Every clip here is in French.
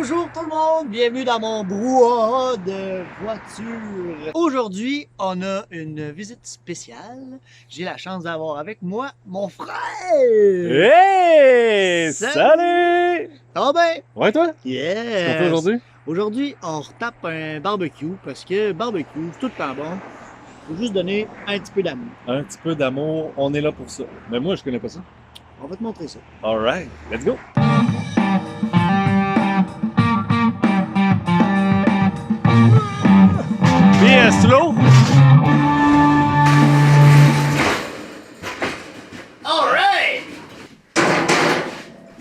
Bonjour tout le monde, bienvenue dans mon brouhaha de voiture. Aujourd'hui, on a une visite spéciale. J'ai la chance d'avoir avec moi mon frère. Hey! Salut! Ça va bien? Ouais, toi? Yes! Qu'est-ce qu'on fait aujourd'hui? Aujourd'hui, on retape un barbecue parce que barbecue, c'est tout le temps bon. Faut juste donner un petit peu d'amour. Un petit peu d'amour, on est là pour ça. Mais moi, je connais pas ça. On va te montrer ça. Alright, let's go! Bien slow! Alright!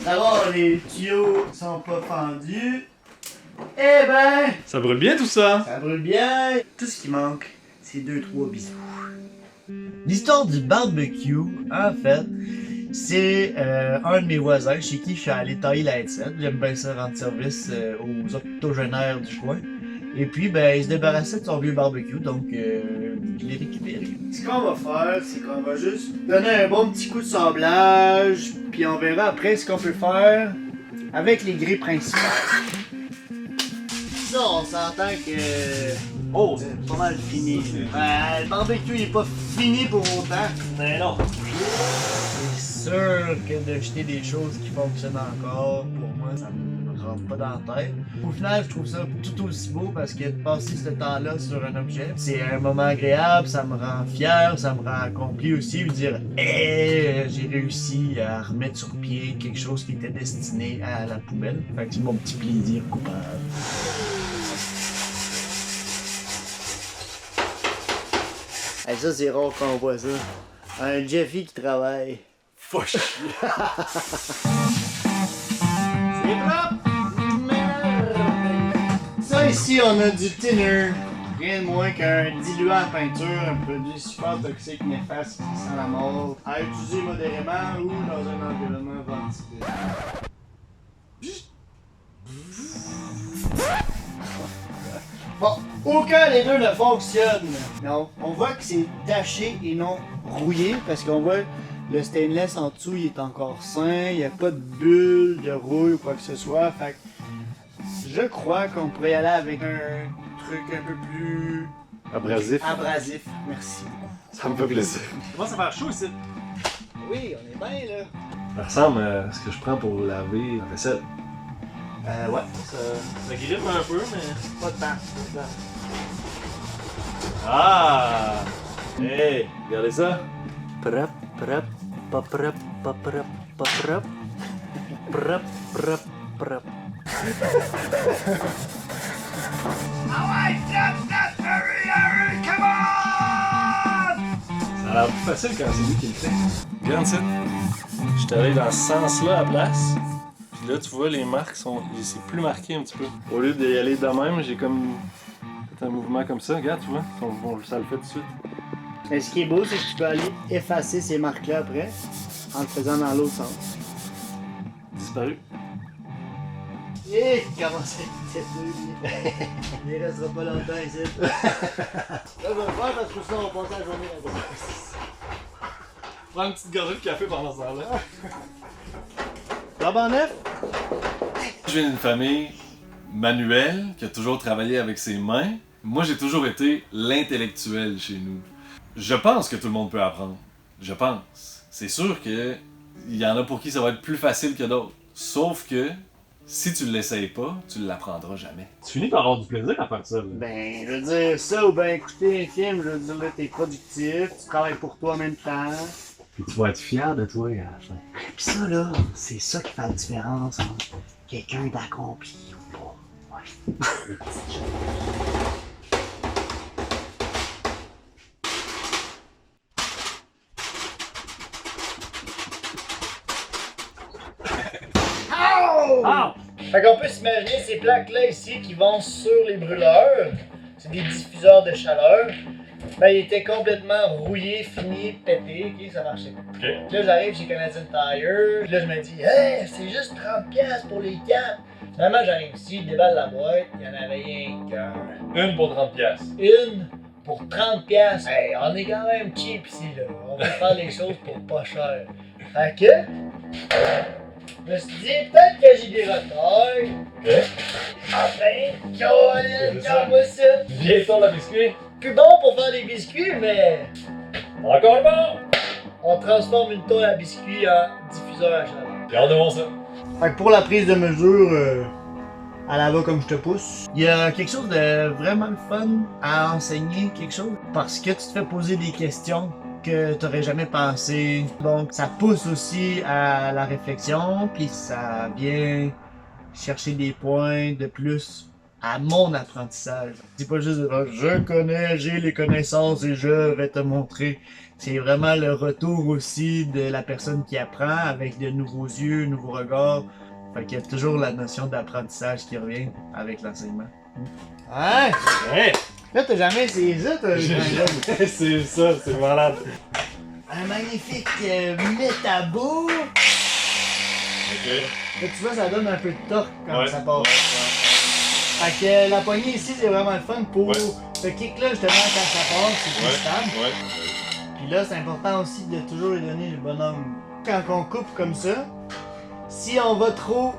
D'abord, les tuyaux sont pas fendus. Eh ben, Ça brûle bien tout ça! ça brûle bien. Tout ce qui manque, c'est 2-3 bisous. L'histoire du barbecue, en fait, c'est un de mes voisins chez qui je suis allé tailler la headset. J'aime bien ça rendre service aux octogénaires du coin. Et puis, ben, il se débarrassait de son vieux barbecue, donc je l'ai récupéré. Ce qu'on va faire, c'est qu'on va juste donner un bon petit coup de sablage, puis on verra après ce qu'on peut faire avec les grilles principales. Ça, on s'entend que... Oh, c'est pas mal fini. Le barbecue il est pas fini pour autant. Mais non! C'est sûr que de jeter des choses qui fonctionnent encore, pour moi, ça me rentre pas dans la tête. Au final, je trouve ça tout aussi beau parce que de passer ce temps-là sur un objet, c'est un moment agréable, ça me rend fier, ça me rend accompli aussi, de dire hey, j'ai réussi à remettre sur pied quelque chose qui était destiné à la poubelle. Fait que c'est mon petit plaisir coupable. Hey, ça, c'est rare qu'on voit ça. Un Jeffy qui travaille. Faut chier! C'est propre! Merveilleux! Ça, ici, on a du thinner. Rien de moins qu'un diluant en peinture, un produit super toxique, néfaste, qui sent la mort. À utiliser modérément ou dans un environnement ventilé. Bon, aucun des deux ne fonctionne. Non, on voit que c'est taché et non rouillé parce qu'on voit le stainless en dessous, il est encore sain, il n'y a pas de bulle, de rouille ou quoi que ce soit. Fait que je crois qu'on pourrait y aller avec un truc un peu plus Abrasif. abrasif. Merci. Ça me fait plaisir. Comment ça va chaud ici? Oui, on est bien là. Ça ressemble à ce que je prends pour laver la vaisselle. Ouais, Ça grippe un peu, mais. pas de temps. Ah! Hey! Regardez ça! Prep, prep, pas prep, pas prep, pas prep. Prep, prep, prep. Ça a l'air plus facile quand c'est lui qui le fait. Regarde ça. Je suis allé dans ce sens-là à la place. Puis là, tu vois, les marques sont. C'est plus marqué un petit peu. Au lieu d'y aller de même, j'ai comme. fait un mouvement comme ça. Regarde, tu vois. Ça le fait tout de suite. Mais ce qui est beau, c'est que tu peux aller effacer ces marques-là après en le faisant dans l'autre sens. Disparu. Et comment c'est têteux, il ne restera pas longtemps ici. Là, je vais le faire parce que sinon on va passer la journée là-bas. Prends une petite gorgée de café pendant ce temps-là. Robin neuf? Je viens d'une famille manuelle qui a toujours travaillé avec ses mains. Moi, j'ai toujours été l'intellectuel chez nous. Je pense que tout le monde peut apprendre. Je pense. C'est sûr que il y en a pour qui ça va être plus facile que d'autres. Sauf que si tu l'essayes pas, tu l'apprendras jamais. Tu finis par avoir du plaisir à faire ça. Là. Ben, je veux dire, ça ou ben écouter un film, je veux dire, là, t'es productif, tu travailles pour toi en même temps. Puis tu vas être fier de toi à la fin. Pis ça, là, c'est ça qui fait la différence entre quelqu'un d'accompli ou pas. Ouais. Ah! Fait qu'on peut s'imaginer ces plaques-là ici qui vont sur les brûleurs. C'est des diffuseurs de chaleur. Ben, ils étaient complètement rouillés, finis, pétés. Ok, ça marchait pas. Ok. Puis là, j'arrive chez Canadian Tire. Puis là, je me dis, hey, c'est juste 30$ pour les 4. Finalement, j'arrive ici, je déballe la boîte. Il y en avait rien qu'un. Une pour 30$. Une pour 30$. Hey, on est quand même cheap ici, là. On va faire les choses pour pas cher. Fait que, je me suis dit, peut-être que j'ai des retards. Moi ça! Viens sur le biscuit. Plus bon pour faire des biscuits, mais Encore bon. on transforme une tôle à biscuits en diffuseur à chaleur. J'ai hâte de voir ça. Fait que pour la prise de mesure, à la va comme je te pousse, il y a quelque chose de vraiment le fun à enseigner quelque chose parce que tu te fais poser des questions que tu n'aurais jamais pensé. Donc ça pousse aussi à la réflexion, puis ça vient chercher des points de plus à mon apprentissage. C'est pas juste de dire, je connais, j'ai les connaissances et je vais te montrer. C'est vraiment le retour aussi de la personne qui apprend avec de nouveaux yeux, nouveaux regards. Fait qu'il y a toujours la notion d'apprentissage qui revient avec l'enseignement. Hein? Ouais. Là, t'as jamais essayé ça, toi? C'est ça, c'est malade. Un magnifique métabo. Ok. Là, tu vois, ça donne un peu de torque quand Ouais. ça part. Ouais. Fait que la poignée ici, c'est vraiment le fun pour Ouais. ce kick-là, justement, quand ça part, c'est plus stable. Ouais. Puis là, c'est important aussi de toujours lui donner le bon angle. Quand on coupe comme ça, si on va trop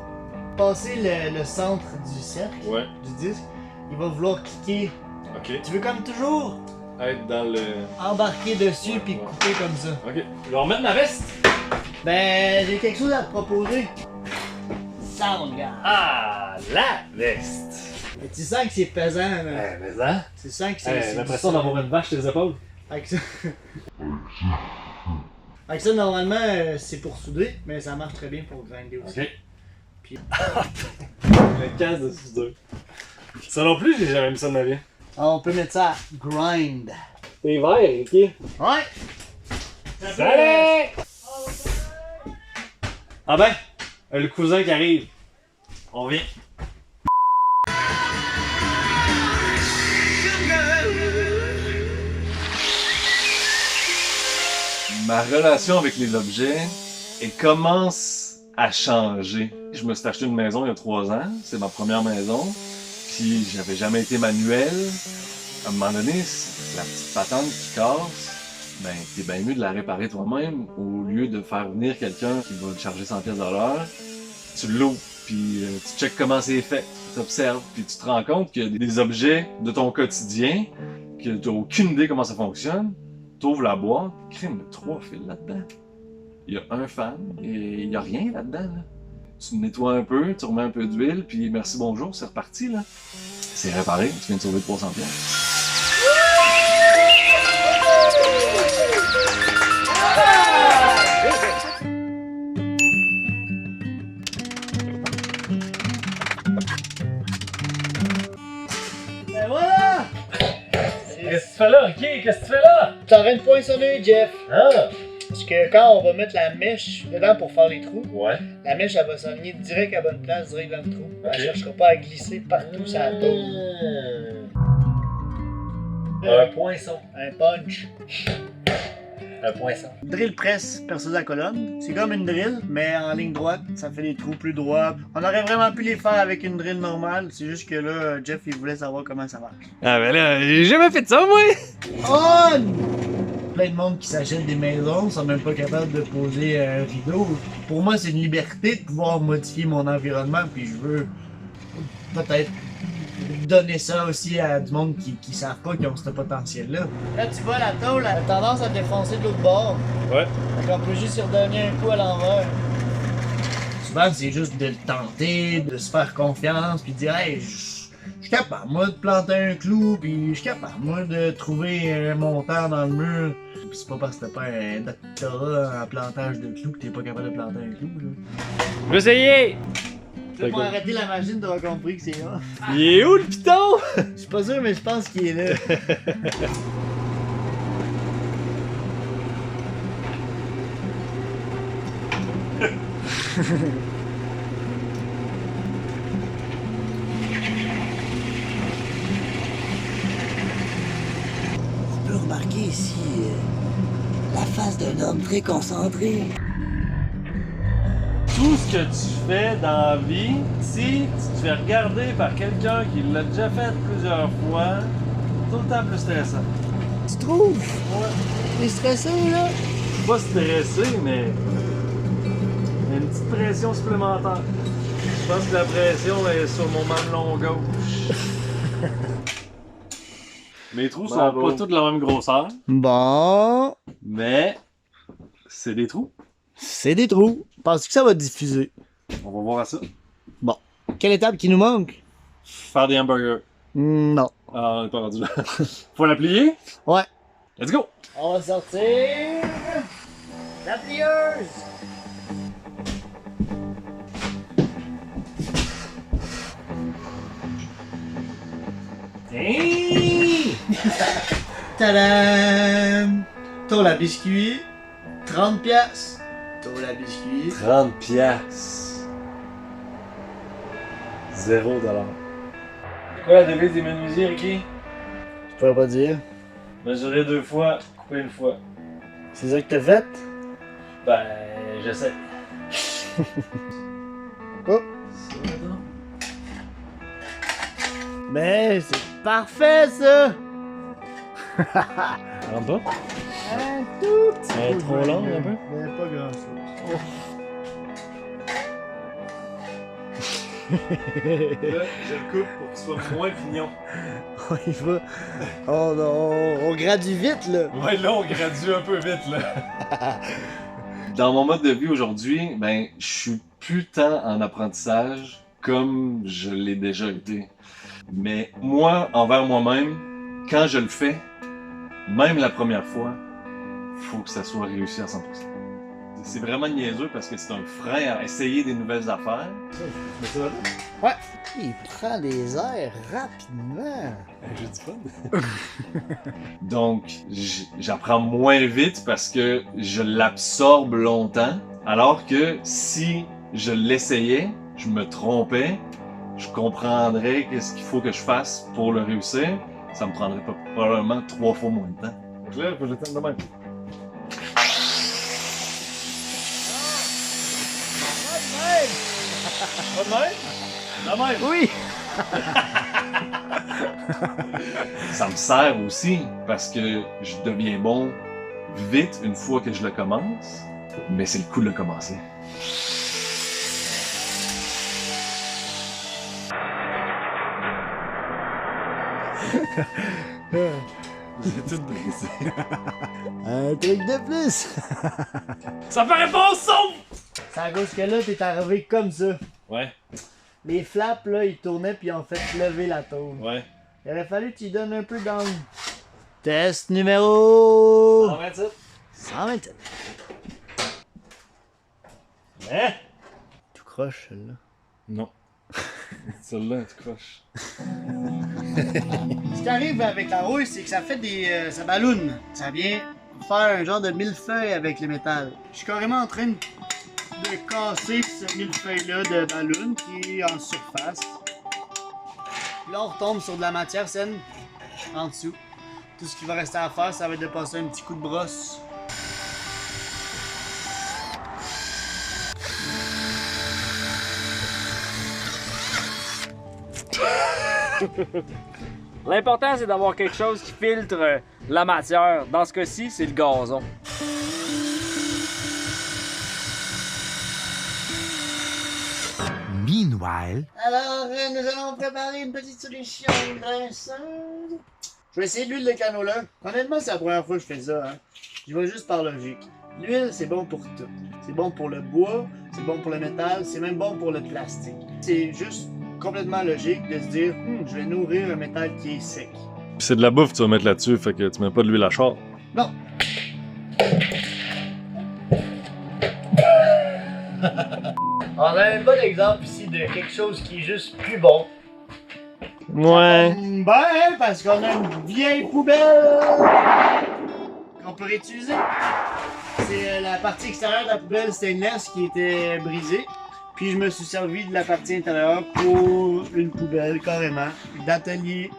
passer le centre du cercle, Ouais. du disque, il va vouloir cliquer. Ok. Tu veux comme toujours Être dans le. embarquer dessus Ouais, puis ouais. couper comme ça. Ok. Je vais remettre ma veste. Ben, j'ai quelque chose à te proposer. Sound, gars. Ah, la veste. Et tu sens que c'est pesant, là. Mais hein? Tu sens que c'est. J'ai c'est l'impression du- d'avoir une vache sur les épaules. Avec ça. Avec ça, normalement, c'est pour souder, mais ça marche très bien pour grinder aussi. Ok. Puis- Le casse de soudure. Ça non plus, j'ai jamais mis ça de ma vie. Alors, on peut mettre ça à grind. T'es vert, ok? Ouais! Salut! Ah ben, le cousin qui arrive. On vient. Ma relation avec les objets, elle commence à changer. Je me suis acheté une maison il y a 3 ans, c'est ma première maison, puis j'avais jamais été manuel. À un moment donné, la petite patente qui casse, ben t'es bien mieux de la réparer toi-même au lieu de faire venir quelqu'un qui va te charger 100 pièces de l'heure. Tu l'ouvres, puis tu checkes comment c'est fait, tu observes, puis tu te rends compte qu'il y a des objets de ton quotidien que tu n'as aucune idée comment ça fonctionne. Tu ouvres la boîte, crime, 3 fils là-dedans. Il y a un fan et il n'y a rien là-dedans. Là. Tu nettoies un peu, tu remets un peu d'huile, puis merci, bonjour, c'est reparti. Là. C'est réparé, tu viens de sauver 300 pièces. Ben voilà! Qu'est-ce que tu fais là, ok? Qu'est-ce que tu fais là? T'es en train de poinçonner, Jeff. Ah! Parce que quand on va mettre la mèche dedans pour faire les trous, Ouais. la mèche, elle va s'aligner direct à la bonne place, direct dans le trou. Ok. Elle cherchera pas à glisser partout sur la tôle. Un poinçon. Un punch. Un poinçon. Drill press perceuse à colonne. C'est comme une drill, mais en ligne droite. Ça fait des trous plus droits. On aurait vraiment pu les faire avec une drill normale. C'est juste que là, Jeff, il voulait savoir comment ça marche. Ah ben là, j'ai jamais fait ça, moi! Oh! Plein de monde qui s'achète des maisons sont même pas capables de poser un rideau. Pour moi, c'est une liberté de pouvoir modifier mon environnement, puis je veux peut-être donner ça aussi à du monde qui savent pas qu'ils ont ce potentiel-là. Là, tu vois, la tôle a tendance à défoncer de l'autre bord. Ouais. Donc, on peut juste y redonner un coup à l'envers. Souvent, c'est juste de le tenter, de se faire confiance, puis de dire, hey, je suis capable, moi, de planter un clou, puis je suis capable, moi, de trouver un montant dans le mur. Puis c'est pas parce que t'as pas un doctorat en plantage de clous que t'es pas capable de planter un clou, là. Je vais essayer! Là, pour arrêter la machine, t'auras compris que c'est là. Il est où le piton? Je suis pas sûr, mais je pense qu'il est là. On peut remarquer ici la face d'un homme très concentré. Tout ce que tu fais dans la vie, si tu te fais regarder par quelqu'un qui l'a déjà fait plusieurs fois, c'est tout le temps plus stressant. Tu trouves? Ouais. T'es stressé, là? Je suis pas stressé, mais il y a une petite pression supplémentaire. pense que la pression est sur mon mamelon gauche. Mes trous sont Bravo. pas tous de la même grosseur, Bon, mais c'est des trous. c'est des trous. Penses-tu que ça va diffuser? On va voir à ça. Bon. Quelle étape qui nous manque? Faire des hamburgers. Non. Ah, on est pas rendu là. Faut la plier? Ouais. Let's go! On va sortir la plieuse. Hey! Tadam! Tour à biscuit, 30 piastres. Tour à biscuit. 30 piastres. 0 $. C'est quoi la devise des menuisiers, Ricky? Je pourrais pas dire. Mesurer 2 fois, couper une fois. C'est ça que t'as fait? Ben, j'essaie. Oh! Mais c'est parfait ça! Rentre pas? Un tout petit Elle est peu trop de longue, volume, un peu? Mais pas grand chose. Là, je le coupe pour qu'il soit moins pignon. On y va. On gradue vite là. Ouais, là, on gradue un peu vite, là. Dans mon mode de vie aujourd'hui, ben, je suis plus tant en apprentissage comme je l'ai déjà été. Mais moi, envers moi-même, quand je le fais, même la première fois, faut que ça soit réussi à 100%. C'est vraiment niaiseux parce que c'est un frein à essayer des nouvelles affaires. Mais ça va là? Ouais. Il prend des airs rapidement. J'ai du fun. Donc, j'apprends moins vite parce que je l'absorbe longtemps. Alors que si je l'essayais, je me trompais, je comprendrais qu'est-ce qu'il faut que je fasse pour le réussir. Ça me prendrait probablement 3 fois moins de temps. Donc là, je le temps de même. Pas de même? De même? Oui! Ça me sert aussi parce que je deviens bon vite une fois que je le commence, mais c'est le coup de le commencer. C'est tout brisé. Un truc de plus! Ça paraît pas au son! C'est à cause que là, t'es arrivé comme ça. Ouais, Les flaps, là, ils tournaient puis ils ont fait lever la tôle. ouais. Il aurait fallu que tu lui donnes un peu d'angle. Test numéro 127. 127. Hein? Tout croche, celle-là. Non. Celle-là, tu croches. Ce qui arrive avec la rouille, c'est que ça fait des. Ça balloune. Ça vient faire un genre de millefeuille avec le métal. Je suis carrément en train de casser ce millefeuille-là de ballon qui est en surface. Puis là, on retombe sur de la matière saine en dessous. Tout ce qu'il va rester à faire, ça va être de passer un petit coup de brosse. L'important, c'est d'avoir quelque chose qui filtre la matière. Dans ce cas-ci, c'est le gazon. Meanwhile. Alors, nous allons préparer une petite solution grinceuse. Je vais essayer l'huile de canola. Honnêtement, c'est la première fois que je fais ça. Hein. Je vais juste par logique. L'huile, c'est bon pour tout. C'est bon pour le bois, c'est bon pour le métal, c'est même bon pour le plastique. C'est juste complètement logique de se dire, je vais nourrir un métal qui est sec. Pis c'est de la bouffe que tu vas mettre là-dessus, fait que tu mets pas de l'huile à char. Non. On a un bon exemple ici de quelque chose qui est juste plus bon. Ouais. Ben, parce qu'on a une vieille poubelle qu'on peut réutiliser. C'est la partie extérieure de la poubelle stainless qui était brisée. Puis je me suis servi de la partie intérieure pour une poubelle carrément d'atelier.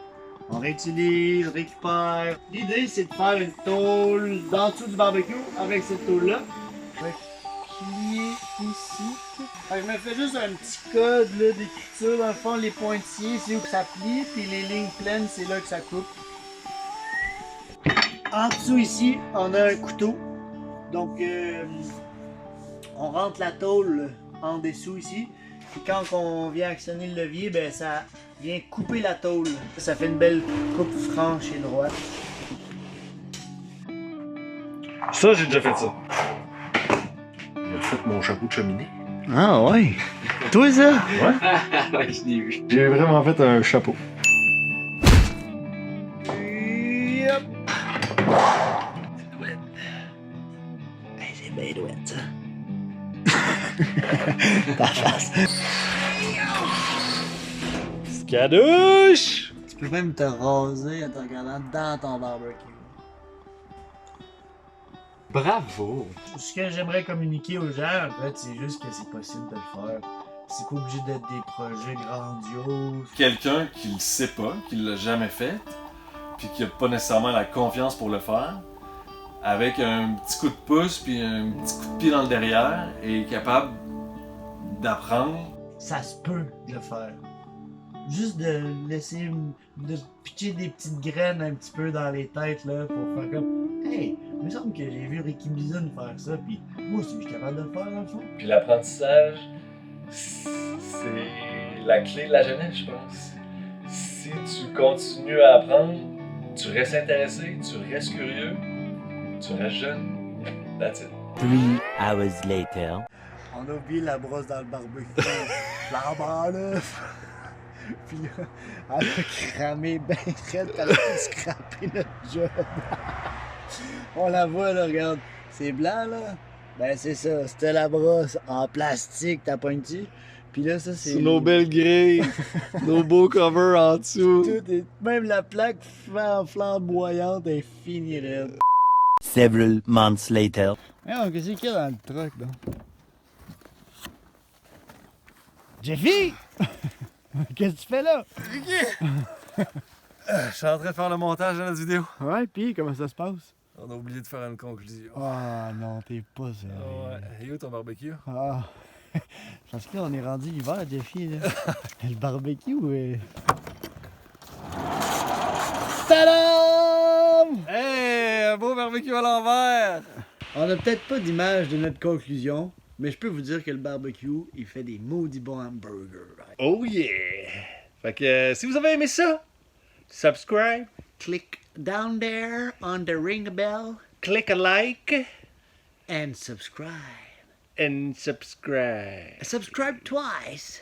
On réutilise, on récupère. L'idée c'est de faire une tôle dans dessous du barbecue avec cette tôle-là. Je vais plier ici. Fait que je me fais juste un petit code là, d'écriture. Dans le fond, les pointillés, c'est où que ça plie. Puis les lignes pleines, c'est là que ça coupe. En dessous ici, on a un couteau. Donc, on rentre la tôle en dessous ici. Puis quand on vient actionner le levier, ben ça vient couper la tôle. Ça fait une belle coupe franche et droite. Ça, j'ai déjà fait ça. J'ai fait mon chapeau de cheminée. Ah ouais? Toi ça? Ouais, je l'ai vu. J'ai vraiment fait un chapeau. Yep. Hey, c'est bien douette ça. Ta face. Scadouche! Tu peux même te raser en te regardant dans ton barbecue. Bravo! Ce que j'aimerais communiquer aux gens, en fait, c'est juste que c'est possible de le faire. C'est pas obligé d'être des projets grandioses. Quelqu'un qui le sait pas, qui l'a jamais fait, puis qui a pas nécessairement la confiance pour le faire, avec un petit coup de pouce puis un petit coup de pied dans le derrière, est capable d'apprendre. Ça se peut de le faire. Juste de laisser, de pitcher des petites graines un petit peu dans les têtes là pour faire comme hey, il me semble que j'ai vu Ricky Bison faire ça, puis moi aussi je suis capable de le faire dans le fond. Puis l'apprentissage, c'est la clé de la jeunesse, je pense. Si tu continues à apprendre, tu restes intéressé, tu restes curieux, tu restes jeune. That's it. 3 hours later. On a oublié la brosse dans le barbecue. Flambant neuf. Puis là, elle a cramé ben raide, elle a tout scrappé notre job. On la voit là, regarde. C'est blanc là. Ben c'est ça, c'était la brosse en plastique, t'as pointu. Puis là, ça c'est. Sous nos belles grilles, nos beaux covers en dessous. Tout est... Même la plaque flamboyante est finie raide. Several months later. Qu'est-ce qu'il y a dans le truck là? Jeffy! Qu'est-ce que tu fais là? Je suis en train de faire le montage de notre vidéo. Ouais, pis comment ça se passe? On a oublié de faire une conclusion. Ah non, t'es pas sérieux. Ouais. Et où ton barbecue? Ah. Parce que là, on est rendu l'hiver, Jeffy. Là. Le barbecue est. Tadam! Hey, un beau barbecue à l'envers! On a peut-être pas d'image de notre conclusion, mais je peux vous dire que le barbecue, il fait des maudits bons hamburgers. Oh yeah! Fait que si vous avez aimé ça, subscribe, Click down there on the ring bell click a like, and subscribe. and subscribe. Subscribe twice.